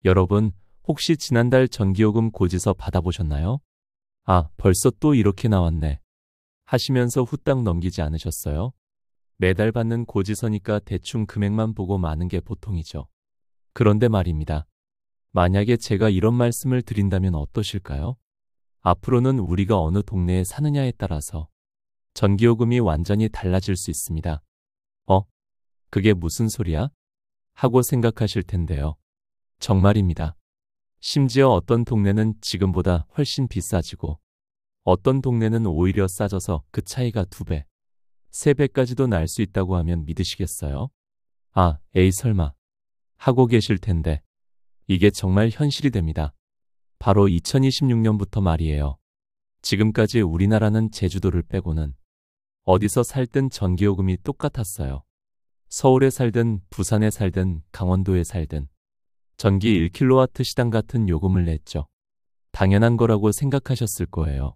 여러분, 혹시 지난달 전기요금 고지서 받아보셨나요? 아, 벌써 또 이렇게 나왔네. 하시면서 후딱 넘기지 않으셨어요? 매달 받는 고지서니까 대충 금액만 보고 마는 게 보통이죠. 그런데 말입니다. 만약에 제가 이런 말씀을 드린다면 어떠실까요? 앞으로는 우리가 어느 동네에 사느냐에 따라서 전기요금이 완전히 달라질 수 있습니다. 그게 무슨 소리야? 하고 생각하실 텐데요. 정말입니다. 심지어 어떤 동네는 지금보다 훨씬 비싸지고 어떤 동네는 오히려 싸져서 그 차이가 2배, 3배까지도 날 수 있다고 하면 믿으시겠어요? 아, 에이 설마 하고 계실 텐데 이게 정말 현실이 됩니다. 바로 2026년부터 말이에요. 지금까지 우리나라는 제주도를 빼고는 어디서 살든 전기요금이 똑같았어요. 서울에 살든 부산에 살든 강원도에 살든 전기 1kW 시당 같은 요금을 냈죠. 당연한 거라고 생각하셨을 거예요.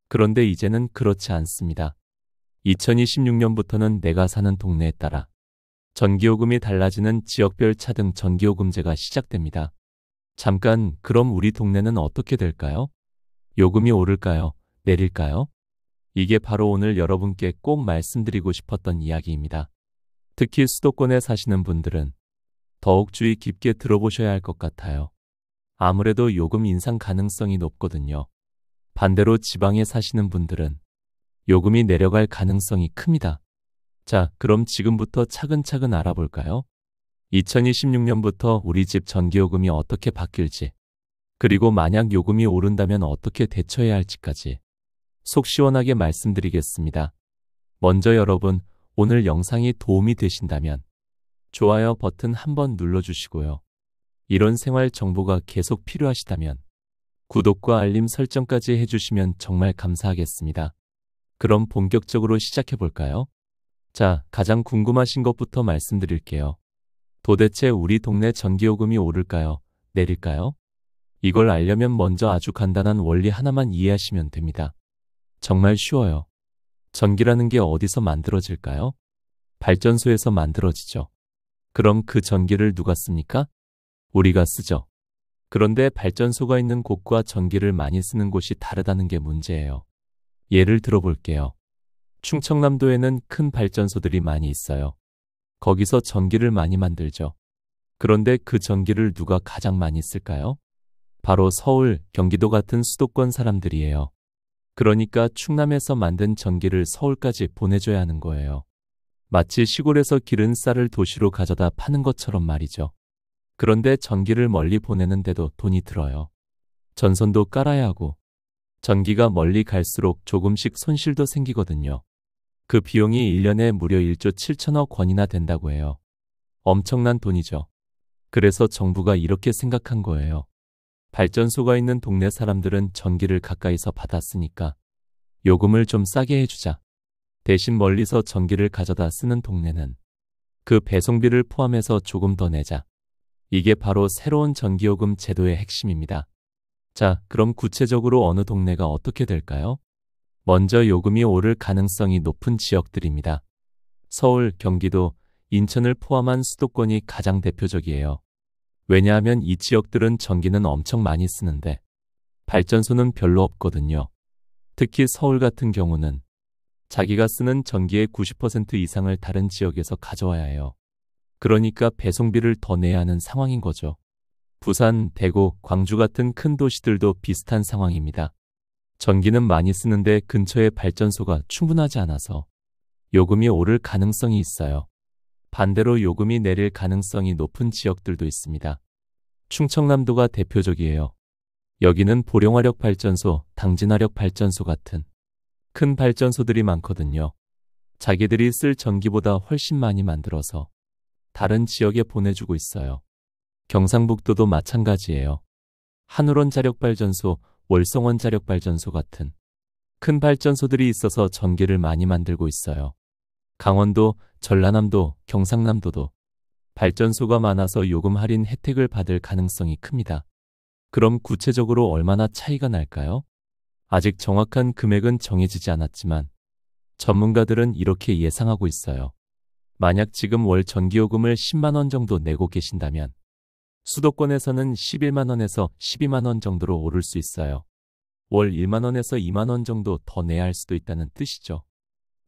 그런데 이제는 그렇지 않습니다. 2026년부터는 내가 사는 동네에 따라 전기요금이 달라지는 지역별 차등 전기요금제가 시작됩니다. 잠깐, 그럼 우리 동네는 어떻게 될까요? 요금이 오를까요? 내릴까요? 이게 바로 오늘 여러분께 꼭 말씀드리고 싶었던 이야기입니다. 특히 수도권에 사시는 분들은 더욱 주의 깊게 들어보셔야 할 것 같아요. 아무래도 요금 인상 가능성이 높거든요. 반대로 지방에 사시는 분들은 요금이 내려갈 가능성이 큽니다. 자, 그럼 지금부터 차근차근 알아볼까요? 2026년부터 우리 집 전기요금이 어떻게 바뀔지, 그리고 만약 요금이 오른다면 어떻게 대처해야 할지까지 속 시원하게 말씀드리겠습니다. 먼저 여러분, 오늘 영상이 도움이 되신다면 좋아요 버튼 한번 눌러주시고요. 이런 생활 정보가 계속 필요하시다면 구독과 알림 설정까지 해주시면 정말 감사하겠습니다. 그럼 본격적으로 시작해볼까요? 자, 가장 궁금하신 것부터 말씀드릴게요. 도대체 우리 동네 전기요금이 오를까요? 내릴까요? 이걸 알려면 먼저 아주 간단한 원리 하나만 이해하시면 됩니다. 정말 쉬워요. 전기라는 게 어디서 만들어질까요? 발전소에서 만들어지죠. 그럼 그 전기를 누가 씁니까? 우리가 쓰죠. 그런데 발전소가 있는 곳과 전기를 많이 쓰는 곳이 다르다는 게 문제예요. 예를 들어볼게요. 충청남도에는 큰 발전소들이 많이 있어요. 거기서 전기를 많이 만들죠. 그런데 그 전기를 누가 가장 많이 쓸까요? 바로 서울, 경기도 같은 수도권 사람들이에요. 그러니까 충남에서 만든 전기를 서울까지 보내줘야 하는 거예요. 마치 시골에서 기른 쌀을 도시로 가져다 파는 것처럼 말이죠. 그런데 전기를 멀리 보내는데도 돈이 들어요. 전선도 깔아야 하고 전기가 멀리 갈수록 조금씩 손실도 생기거든요. 그 비용이 1년에 무려 1조 7천억 원이나 된다고 해요. 엄청난 돈이죠. 그래서 정부가 이렇게 생각한 거예요. 발전소가 있는 동네 사람들은 전기를 가까이서 받았으니까 요금을 좀 싸게 해주자. 대신 멀리서 전기를 가져다 쓰는 동네는 그 배송비를 포함해서 조금 더 내자. 이게 바로 새로운 전기요금 제도의 핵심입니다. 자, 그럼 구체적으로 어느 동네가 어떻게 될까요? 먼저 요금이 오를 가능성이 높은 지역들입니다. 서울, 경기도, 인천을 포함한 수도권이 가장 대표적이에요. 왜냐하면 이 지역들은 전기는 엄청 많이 쓰는데 발전소는 별로 없거든요. 특히 서울 같은 경우는 자기가 쓰는 전기의 90% 이상을 다른 지역에서 가져와야 해요. 그러니까 배송비를 더 내야 하는 상황인 거죠. 부산, 대구, 광주 같은 큰 도시들도 비슷한 상황입니다. 전기는 많이 쓰는데 근처에 발전소가 충분하지 않아서 요금이 오를 가능성이 있어요. 반대로 요금이 내릴 가능성이 높은 지역들도 있습니다. 충청남도가 대표적이에요. 여기는 보령화력 발전소, 당진화력 발전소 같은 큰 발전소들이 많거든요. 자기들이 쓸 전기보다 훨씬 많이 만들어서 다른 지역에 보내주고 있어요. 경상북도도 마찬가지예요. 한울원 자력발전소, 월성원 자력발전소 같은 큰 발전소들이 있어서 전기를 많이 만들고 있어요. 강원도, 전라남도, 경상남도도 발전소가 많아서 요금 할인 혜택을 받을 가능성이 큽니다. 그럼 구체적으로 얼마나 차이가 날까요? 아직 정확한 금액은 정해지지 않았지만 전문가들은 이렇게 예상하고 있어요. 만약 지금 월 전기요금을 10만 원 정도 내고 계신다면 수도권에서는 11만 원에서 12만 원 정도로 오를 수 있어요. 월 1만 원에서 2만 원 정도 더 내야 할 수도 있다는 뜻이죠.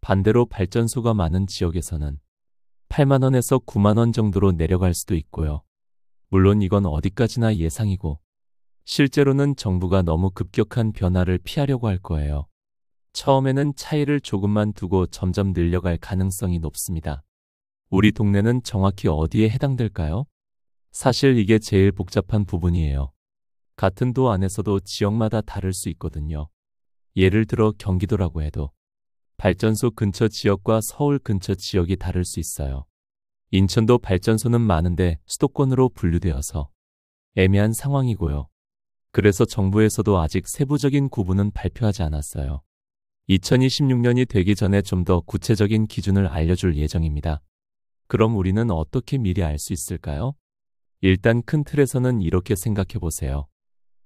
반대로 발전소가 많은 지역에서는 8만 원에서 9만 원 정도로 내려갈 수도 있고요. 물론 이건 어디까지나 예상이고 실제로는 정부가 너무 급격한 변화를 피하려고 할 거예요. 처음에는 차이를 조금만 두고 점점 늘려갈 가능성이 높습니다. 우리 동네는 정확히 어디에 해당될까요? 사실 이게 제일 복잡한 부분이에요. 같은 도 안에서도 지역마다 다를 수 있거든요. 예를 들어 경기도라고 해도 발전소 근처 지역과 서울 근처 지역이 다를 수 있어요. 인천도 발전소는 많은데 수도권으로 분류되어서 애매한 상황이고요. 그래서 정부에서도 아직 세부적인 구분은 발표하지 않았어요. 2026년이 되기 전에 좀 더 구체적인 기준을 알려줄 예정입니다. 그럼 우리는 어떻게 미리 알 수 있을까요? 일단 큰 틀에서는 이렇게 생각해 보세요.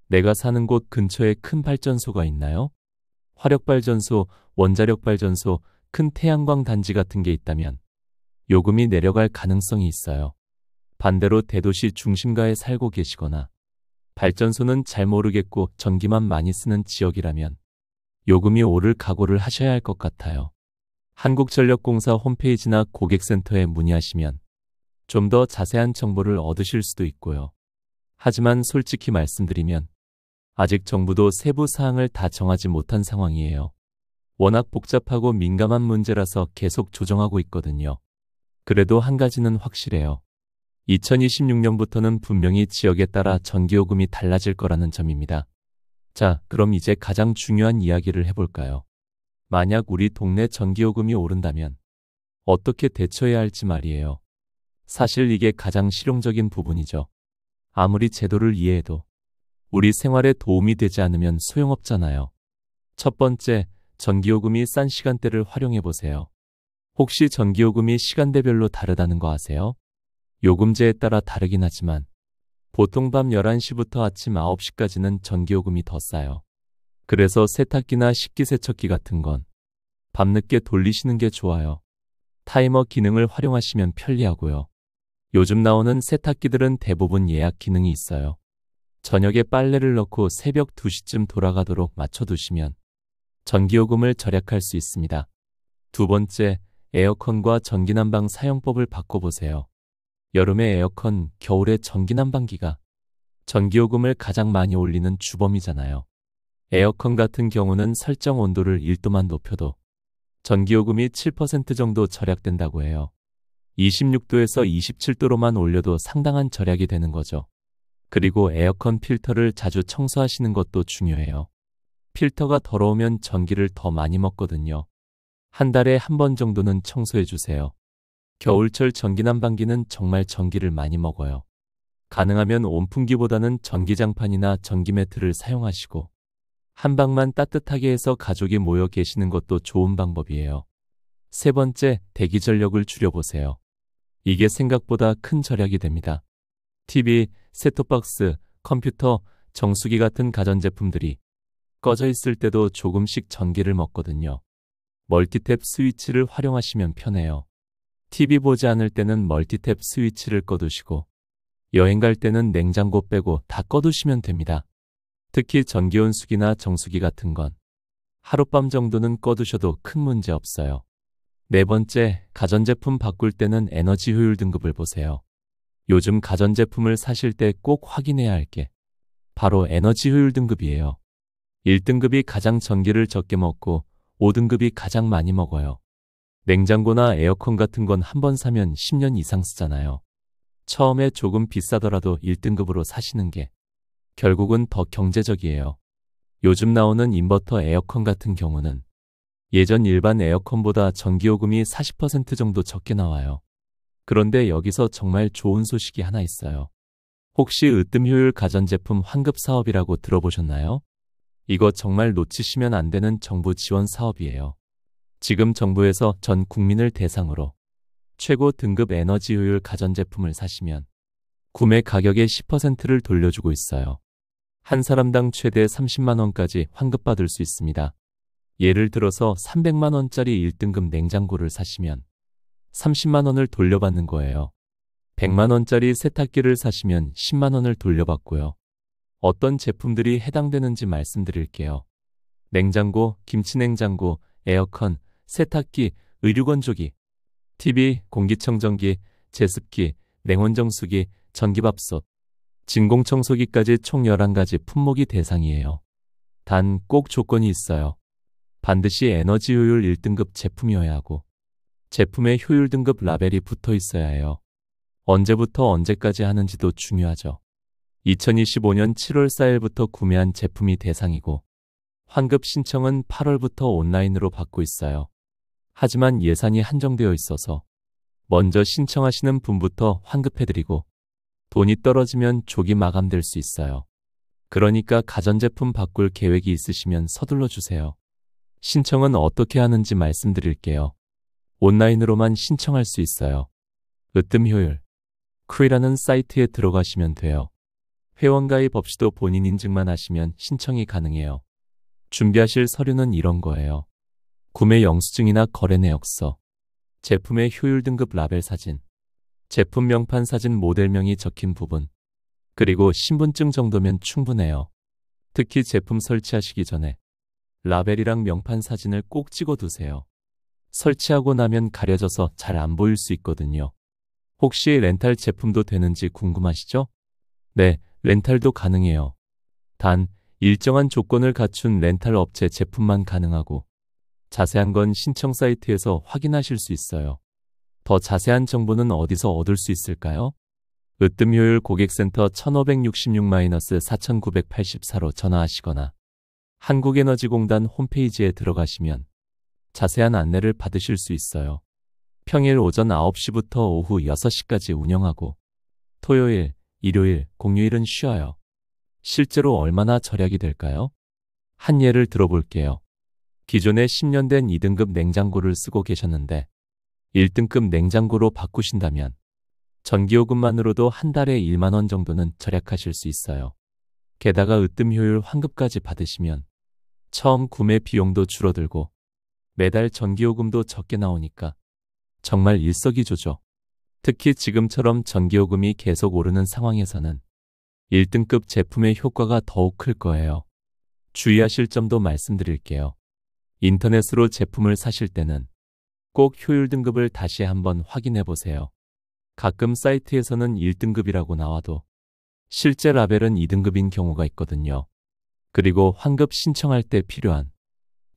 내가 사는 곳 근처에 큰 발전소가 있나요? 화력발전소, 원자력발전소, 큰 태양광 단지 같은 게 있다면 요금이 내려갈 가능성이 있어요. 반대로 대도시 중심가에 살고 계시거나 발전소는 잘 모르겠고 전기만 많이 쓰는 지역이라면 요금이 오를 각오를 하셔야 할 것 같아요. 한국전력공사 홈페이지나 고객센터에 문의하시면 좀 더 자세한 정보를 얻으실 수도 있고요. 하지만 솔직히 말씀드리면 아직 정부도 세부 사항을 다 정하지 못한 상황이에요. 워낙 복잡하고 민감한 문제라서 계속 조정하고 있거든요. 그래도 한 가지는 확실해요. 2026년부터는 분명히 지역에 따라 전기요금이 달라질 거라는 점입니다. 자, 그럼 이제 가장 중요한 이야기를 해볼까요? 만약 우리 동네 전기요금이 오른다면 어떻게 대처해야 할지 말이에요. 사실 이게 가장 실용적인 부분이죠. 아무리 제도를 이해해도 우리 생활에 도움이 되지 않으면 소용없잖아요. 첫 번째, 전기요금이 싼 시간대를 활용해 보세요. 혹시 전기요금이 시간대별로 다르다는 거 아세요? 요금제에 따라 다르긴 하지만 보통 밤 11시부터 아침 9시까지는 전기요금이 더 싸요. 그래서 세탁기나 식기세척기 같은 건 밤늦게 돌리시는 게 좋아요. 타이머 기능을 활용하시면 편리하고요. 요즘 나오는 세탁기들은 대부분 예약 기능이 있어요. 저녁에 빨래를 넣고 새벽 2시쯤 돌아가도록 맞춰두시면 전기요금을 절약할 수 있습니다. 두 번째, 에어컨과 전기난방 사용법을 바꿔보세요. 여름에 에어컨, 겨울에 전기난방기가 전기요금을 가장 많이 올리는 주범이잖아요. 에어컨 같은 경우는 설정 온도를 1도만 높여도 전기요금이 7% 정도 절약된다고 해요. 26도에서 27도로만 올려도 상당한 절약이 되는 거죠. 그리고 에어컨 필터를 자주 청소하시는 것도 중요해요. 필터가 더러우면 전기를 더 많이 먹거든요. 한 달에 한 번 정도는 청소해 주세요. 겨울철 전기난방기는 정말 전기를 많이 먹어요. 가능하면 온풍기보다는 전기장판이나 전기매트를 사용하시고 한방만 따뜻하게 해서 가족이 모여 계시는 것도 좋은 방법이에요. 세 번째, 대기전력을 줄여보세요. 이게 생각보다 큰 절약이 됩니다. TV, 셋톱박스, 컴퓨터, 정수기 같은 가전제품들이 꺼져 있을 때도 조금씩 전기를 먹거든요. 멀티탭 스위치를 활용하시면 편해요. TV 보지 않을 때는 멀티탭 스위치를 꺼두시고 여행 갈 때는 냉장고 빼고 다 꺼두시면 됩니다. 특히 전기온수기나 정수기 같은 건 하룻밤 정도는 꺼두셔도 큰 문제 없어요. 네 번째, 가전제품 바꿀 때는 에너지 효율 등급을 보세요. 요즘 가전제품을 사실 때 꼭 확인해야 할 게 바로 에너지 효율 등급이에요. 1등급이 가장 전기를 적게 먹고 5등급이 가장 많이 먹어요. 냉장고나 에어컨 같은 건 한 번 사면 10년 이상 쓰잖아요. 처음에 조금 비싸더라도 1등급으로 사시는 게 결국은 더 경제적이에요. 요즘 나오는 인버터 에어컨 같은 경우는 예전 일반 에어컨보다 전기요금이 40% 정도 적게 나와요. 그런데 여기서 정말 좋은 소식이 하나 있어요. 혹시 으뜸효율 가전제품 환급 사업이라고 들어보셨나요? 이거 정말 놓치시면 안 되는 정부 지원 사업이에요. 지금 정부에서 전 국민을 대상으로 최고 등급 에너지 효율 가전제품을 사시면 구매 가격의 10%를 돌려주고 있어요. 한 사람당 최대 30만 원까지 환급받을 수 있습니다. 예를 들어서 300만 원짜리 1등급 냉장고를 사시면 30만 원을 돌려받는 거예요. 100만 원짜리 세탁기를 사시면 10만 원을 돌려받고요. 어떤 제품들이 해당되는지 말씀드릴게요. 냉장고, 김치냉장고, 에어컨, 세탁기, 의류건조기, TV, 공기청정기, 제습기, 냉온정수기, 전기밥솥, 진공청소기까지 총 11가지 품목이 대상이에요. 단 꼭 조건이 있어요. 반드시 에너지 효율 1등급 제품이어야 하고 제품의 효율 등급 라벨이 붙어 있어야 해요. 언제부터 언제까지 하는지도 중요하죠. 2025년 7월 4일부터 구매한 제품이 대상이고 환급 신청은 8월부터 온라인으로 받고 있어요. 하지만 예산이 한정되어 있어서 먼저 신청하시는 분부터 환급해드리고 돈이 떨어지면 조기 마감될 수 있어요. 그러니까 가전제품 바꿀 계획이 있으시면 서둘러 주세요. 신청은 어떻게 하는지 말씀드릴게요. 온라인으로만 신청할 수 있어요. 으뜸효율 큐이라는 사이트에 들어가시면 돼요. 회원가입 없이도 본인 인증만 하시면 신청이 가능해요. 준비하실 서류는 이런 거예요. 구매 영수증이나 거래 내역서, 제품의 효율 등급 라벨 사진, 제품 명판 사진 모델명이 적힌 부분, 그리고 신분증 정도면 충분해요. 특히 제품 설치하시기 전에 라벨이랑 명판 사진을 꼭 찍어 두세요. 설치하고 나면 가려져서 잘 안 보일 수 있거든요. 혹시 렌탈 제품도 되는지 궁금하시죠? 네, 렌탈도 가능해요. 단, 일정한 조건을 갖춘 렌탈 업체 제품만 가능하고 자세한 건 신청 사이트에서 확인하실 수 있어요. 더 자세한 정보는 어디서 얻을 수 있을까요? 으뜸효율 고객센터 1566-4984로 전화하시거나 한국에너지공단 홈페이지에 들어가시면 자세한 안내를 받으실 수 있어요. 평일 오전 9시부터 오후 6시까지 운영하고 토요일, 일요일, 공휴일은 쉬어요. 실제로 얼마나 절약이 될까요? 한 예를 들어볼게요. 기존에 10년 된 2등급 냉장고를 쓰고 계셨는데 1등급 냉장고로 바꾸신다면 전기요금만으로도 한 달에 1만 원 정도는 절약하실 수 있어요. 게다가 으뜸효율 환급까지 받으시면 처음 구매 비용도 줄어들고 매달 전기요금도 적게 나오니까 정말 일석이조죠. 특히 지금처럼 전기요금이 계속 오르는 상황에서는 1등급 제품의 효과가 더욱 클 거예요. 주의하실 점도 말씀드릴게요. 인터넷으로 제품을 사실 때는 꼭 효율 등급을 다시 한번 확인해 보세요. 가끔 사이트에서는 1등급이라고 나와도 실제 라벨은 2등급인 경우가 있거든요. 그리고 환급 신청할 때 필요한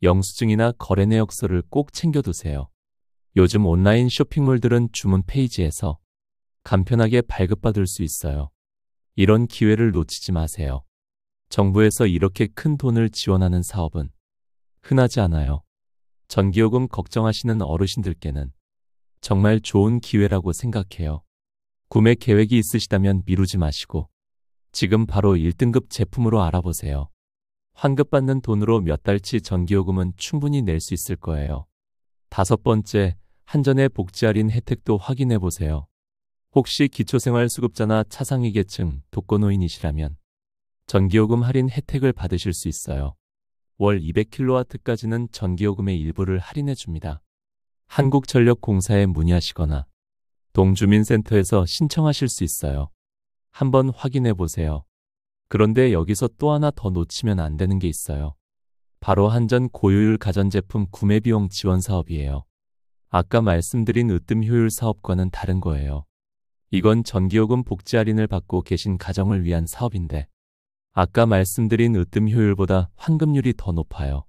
영수증이나 거래 내역서를 꼭 챙겨두세요. 요즘 온라인 쇼핑몰들은 주문 페이지에서 간편하게 발급받을 수 있어요. 이런 기회를 놓치지 마세요. 정부에서 이렇게 큰 돈을 지원하는 사업은 흔하지 않아요. 전기요금 걱정하시는 어르신들께는 정말 좋은 기회라고 생각해요. 구매 계획이 있으시다면 미루지 마시고 지금 바로 1등급 제품으로 알아보세요. 환급받는 돈으로 몇 달치 전기요금은 충분히 낼 수 있을 거예요. 5번째, 한전의 복지 할인 혜택도 확인해 보세요. 혹시 기초생활수급자나 차상위계층, 독거노인이시라면 전기요금 할인 혜택을 받으실 수 있어요. 월 200kW까지는 전기요금의 일부를 할인해 줍니다. 한국전력공사에 문의하시거나 동주민센터에서 신청하실 수 있어요. 한번 확인해 보세요. 그런데 여기서 또 하나 더 놓치면 안 되는 게 있어요. 바로 한전 고효율 가전제품 구매비용 지원 사업이에요. 아까 말씀드린 으뜸효율 사업과는 다른 거예요. 이건 전기요금 복지 할인을 받고 계신 가정을 위한 사업인데 아까 말씀드린 으뜸효율보다 환급률이 더 높아요.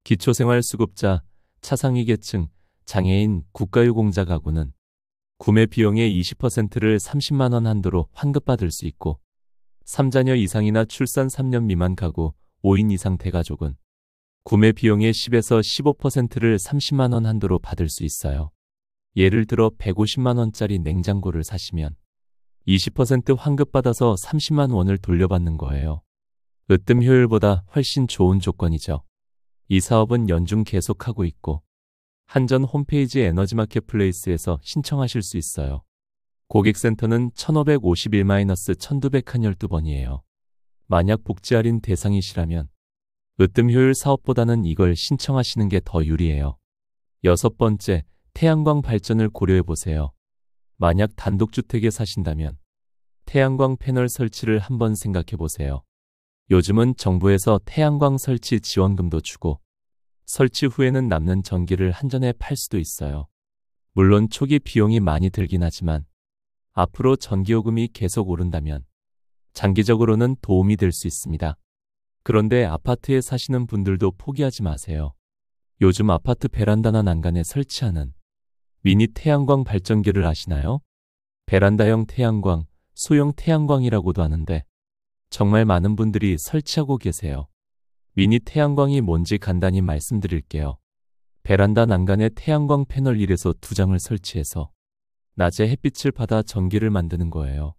기초생활수급자, 차상위계층, 장애인, 국가유공자 가구는 구매 비용의 20%를 30만 원 한도로 환급받을 수 있고 3자녀 이상이나 출산 3년 미만 가구, 5인 이상 대가족은 구매 비용의 10에서 15%를 30만 원 한도로 받을 수 있어요. 예를 들어 150만 원짜리 냉장고를 사시면 20% 환급받아서 30만 원을 돌려받는 거예요. 으뜸 효율보다 훨씬 좋은 조건이죠. 이 사업은 연중 계속하고 있고 한전 홈페이지 에너지마켓플레이스에서 신청하실 수 있어요. 고객센터는 1551-1201번이에요. 만약 복지 할인 대상이시라면 으뜸 효율 사업보다는 이걸 신청하시는 게 더 유리해요. 6번째, 태양광 발전을 고려해 보세요. 만약 단독주택에 사신다면 태양광 패널 설치를 한번 생각해 보세요. 요즘은 정부에서 태양광 설치 지원금도 주고 설치 후에는 남는 전기를 한전에 팔 수도 있어요. 물론 초기 비용이 많이 들긴 하지만 앞으로 전기요금이 계속 오른다면 장기적으로는 도움이 될 수 있습니다. 그런데 아파트에 사시는 분들도 포기하지 마세요. 요즘 아파트 베란다나 난간에 설치하는 미니 태양광 발전기를 아시나요? 베란다형 태양광, 소형 태양광이라고도 하는데 정말 많은 분들이 설치하고 계세요. 미니 태양광이 뭔지 간단히 말씀드릴게요. 베란다 난간에 태양광 패널 1에서 2장을 설치해서 낮에 햇빛을 받아 전기를 만드는 거예요.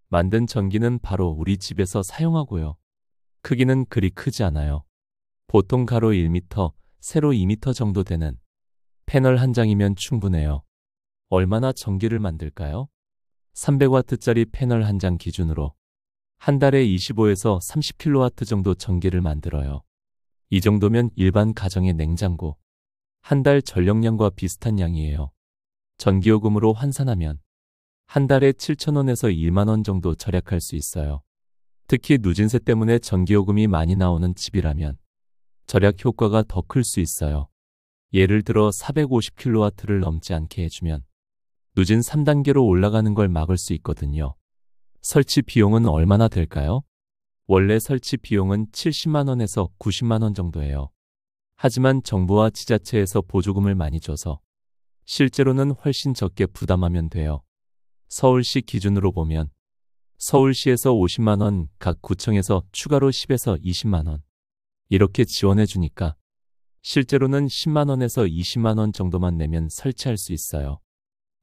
만든 전기는 바로 우리 집에서 사용하고요. 크기는 그리 크지 않아요. 보통 가로 1m, 세로 2m 정도 되는 패널 한 장이면 충분해요. 얼마나 전기를 만들까요? 300W짜리 패널 한 장 기준으로 한 달에 25에서 30kW 정도 전기를 만들어요. 이 정도면 일반 가정의 냉장고 한 달 전력량과 비슷한 양이에요. 전기요금으로 환산하면 한 달에 7,000원에서 1만 원 정도 절약할 수 있어요. 특히 누진세 때문에 전기요금이 많이 나오는 집이라면 절약 효과가 더 클 수 있어요. 예를 들어 450kW를 넘지 않게 해주면 누진 3단계로 올라가는 걸 막을 수 있거든요. 설치 비용은 얼마나 될까요? 원래 설치 비용은 70만 원에서 90만 원 정도예요. 하지만 정부와 지자체에서 보조금을 많이 줘서 실제로는 훨씬 적게 부담하면 돼요. 서울시 기준으로 보면 서울시에서 50만 원, 각 구청에서 추가로 10에서 20만 원 이렇게 지원해 주니까 실제로는 10만 원에서 20만 원 정도만 내면 설치할 수 있어요.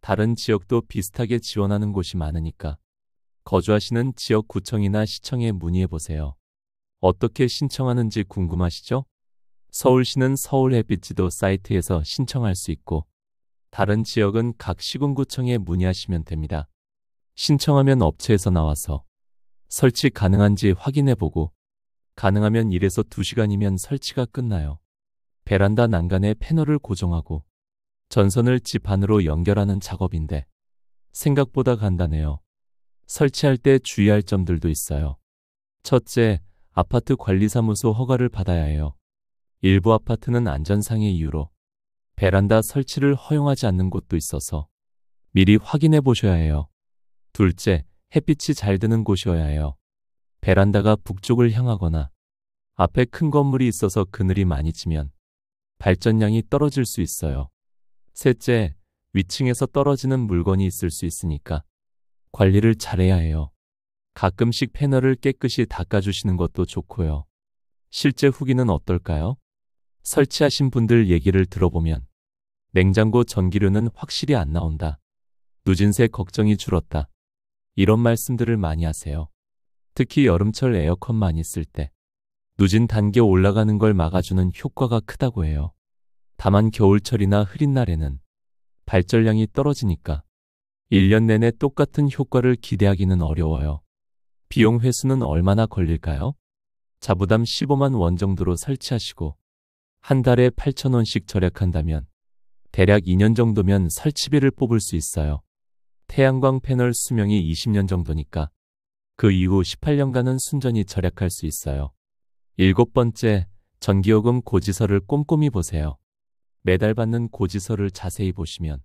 다른 지역도 비슷하게 지원하는 곳이 많으니까 거주하시는 지역 구청이나 시청에 문의해 보세요. 어떻게 신청하는지 궁금하시죠? 서울시는 서울햇빛지도 사이트에서 신청할 수 있고 다른 지역은 각 시군구청에 문의하시면 됩니다. 신청하면 업체에서 나와서 설치 가능한지 확인해보고 가능하면 1에서 2시간이면 설치가 끝나요. 베란다 난간에 패널을 고정하고 전선을 집 안으로 연결하는 작업인데 생각보다 간단해요. 설치할 때 주의할 점들도 있어요. 첫째, 아파트 관리사무소 허가를 받아야 해요. 일부 아파트는 안전상의 이유로 베란다 설치를 허용하지 않는 곳도 있어서 미리 확인해 보셔야 해요. 둘째, 햇빛이 잘 드는 곳이어야 해요. 베란다가 북쪽을 향하거나 앞에 큰 건물이 있어서 그늘이 많이 지면 발전량이 떨어질 수 있어요. 셋째, 위층에서 떨어지는 물건이 있을 수 있으니까 관리를 잘해야 해요. 가끔씩 패널을 깨끗이 닦아주시는 것도 좋고요. 실제 후기는 어떨까요? 설치하신 분들 얘기를 들어보면 냉장고 전기료는 확실히 안 나온다. 누진세 걱정이 줄었다. 이런 말씀들을 많이 하세요. 특히 여름철 에어컨 많이 쓸 때 누진 단계 올라가는 걸 막아주는 효과가 크다고 해요. 다만 겨울철이나 흐린 날에는 발전량이 떨어지니까 1년 내내 똑같은 효과를 기대하기는 어려워요. 비용 회수는 얼마나 걸릴까요? 자부담 15만 원 정도로 설치하시고 한 달에 8,000원씩 절약한다면 대략 2년 정도면 설치비를 뽑을 수 있어요. 태양광 패널 수명이 20년 정도니까 그 이후 18년간은 순전히 절약할 수 있어요. 7번째, 전기요금 고지서를 꼼꼼히 보세요. 매달 받는 고지서를 자세히 보시면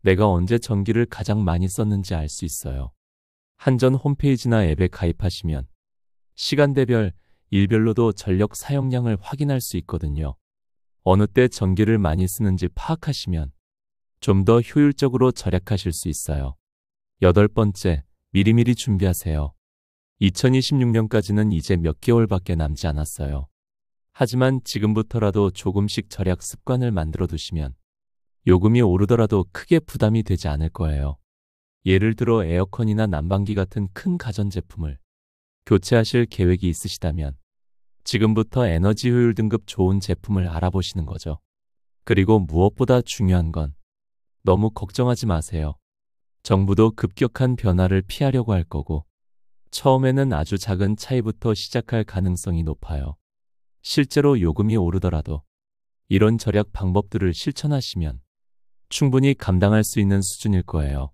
내가 언제 전기를 가장 많이 썼는지 알 수 있어요. 한전 홈페이지나 앱에 가입하시면 시간대별, 일별로도 전력 사용량을 확인할 수 있거든요. 어느 때 전기를 많이 쓰는지 파악하시면 좀 더 효율적으로 절약하실 수 있어요. 8번째, 미리미리 준비하세요. 2026년까지는 이제 몇 개월밖에 남지 않았어요. 하지만 지금부터라도 조금씩 절약 습관을 만들어 두시면 요금이 오르더라도 크게 부담이 되지 않을 거예요. 예를 들어 에어컨이나 난방기 같은 큰 가전제품을 교체하실 계획이 있으시다면 지금부터 에너지 효율 등급 좋은 제품을 알아보시는 거죠. 그리고 무엇보다 중요한 건 너무 걱정하지 마세요. 정부도 급격한 변화를 피하려고 할 거고 처음에는 아주 작은 차이부터 시작할 가능성이 높아요. 실제로 요금이 오르더라도 이런 절약 방법들을 실천하시면 충분히 감당할 수 있는 수준일 거예요.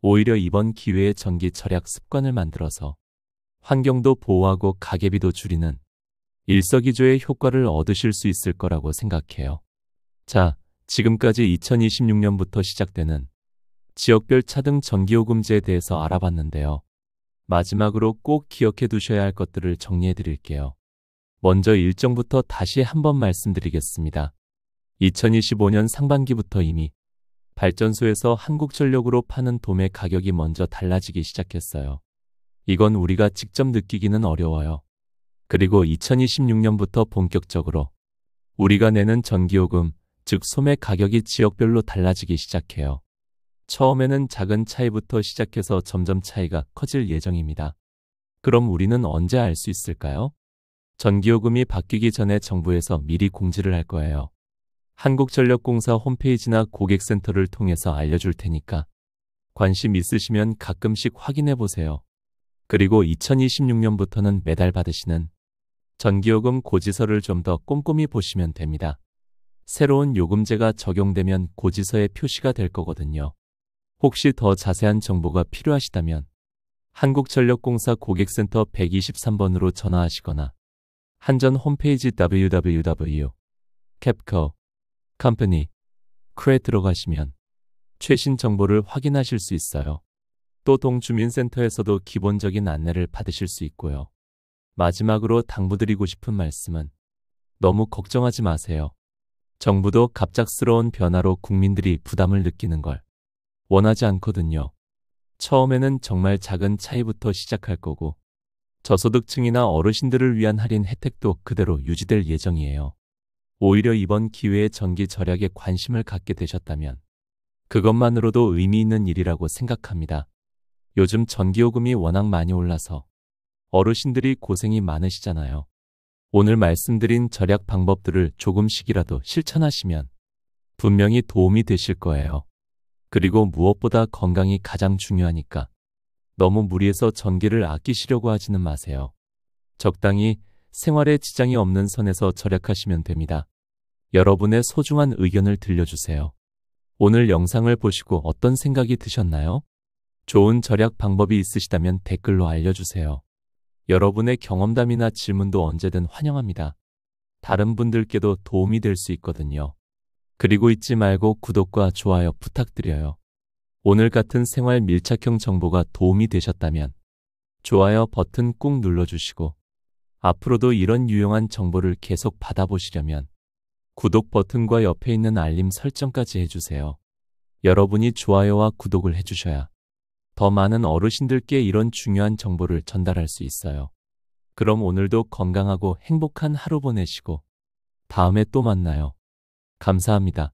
오히려 이번 기회에 전기 절약 습관을 만들어서 환경도 보호하고 가계비도 줄이는 일석이조의 효과를 얻으실 수 있을 거라고 생각해요. 자, 지금까지 2026년부터 시작되는 지역별 차등 전기요금제에 대해서 알아봤는데요. 마지막으로 꼭 기억해 두셔야 할 것들을 정리해 드릴게요. 먼저 일정부터 다시 한번 말씀드리겠습니다. 2025년 상반기부터 이미 발전소에서 한국전력으로 파는 도매 가격이 먼저 달라지기 시작했어요. 이건 우리가 직접 느끼기는 어려워요. 그리고 2026년부터 본격적으로 우리가 내는 전기요금, 즉 소매 가격이 지역별로 달라지기 시작해요. 처음에는 작은 차이부터 시작해서 점점 차이가 커질 예정입니다. 그럼 우리는 언제 알 수 있을까요? 전기요금이 바뀌기 전에 정부에서 미리 공지를 할 거예요. 한국전력공사 홈페이지나 고객센터를 통해서 알려줄 테니까 관심 있으시면 가끔씩 확인해 보세요. 그리고 2026년부터는 매달 받으시는 전기요금 고지서를 좀 더 꼼꼼히 보시면 됩니다. 새로운 요금제가 적용되면 고지서에 표시가 될 거거든요. 혹시 더 자세한 정보가 필요하시다면 한국전력공사 고객센터 123번으로 전화하시거나 한전 홈페이지 www.capco.company.에 들어가시면 최신 정보를 확인하실 수 있어요. 또 동주민센터에서도 기본적인 안내를 받으실 수 있고요. 마지막으로 당부드리고 싶은 말씀은 너무 걱정하지 마세요. 정부도 갑작스러운 변화로 국민들이 부담을 느끼는 걸 원하지 않거든요. 처음에는 정말 작은 차이부터 시작할 거고 저소득층이나 어르신들을 위한 할인 혜택도 그대로 유지될 예정이에요. 오히려 이번 기회에 전기 절약에 관심을 갖게 되셨다면 그것만으로도 의미 있는 일이라고 생각합니다. 요즘 전기요금이 워낙 많이 올라서 어르신들이 고생이 많으시잖아요. 오늘 말씀드린 절약 방법들을 조금씩이라도 실천하시면 분명히 도움이 되실 거예요. 그리고 무엇보다 건강이 가장 중요하니까 너무 무리해서 전기를 아끼시려고 하지는 마세요. 적당히 생활에 지장이 없는 선에서 절약하시면 됩니다. 여러분의 소중한 의견을 들려주세요. 오늘 영상을 보시고 어떤 생각이 드셨나요? 좋은 절약 방법이 있으시다면 댓글로 알려주세요. 여러분의 경험담이나 질문도 언제든 환영합니다. 다른 분들께도 도움이 될 수 있거든요. 그리고 잊지 말고 구독과 좋아요 부탁드려요. 오늘 같은 생활 밀착형 정보가 도움이 되셨다면 좋아요 버튼 꾹 눌러주시고 앞으로도 이런 유용한 정보를 계속 받아보시려면 구독 버튼과 옆에 있는 알림 설정까지 해주세요. 여러분이 좋아요와 구독을 해주셔야 더 많은 어르신들께 이런 중요한 정보를 전달할 수 있어요. 그럼 오늘도 건강하고 행복한 하루 보내시고 다음에 또 만나요. 감사합니다.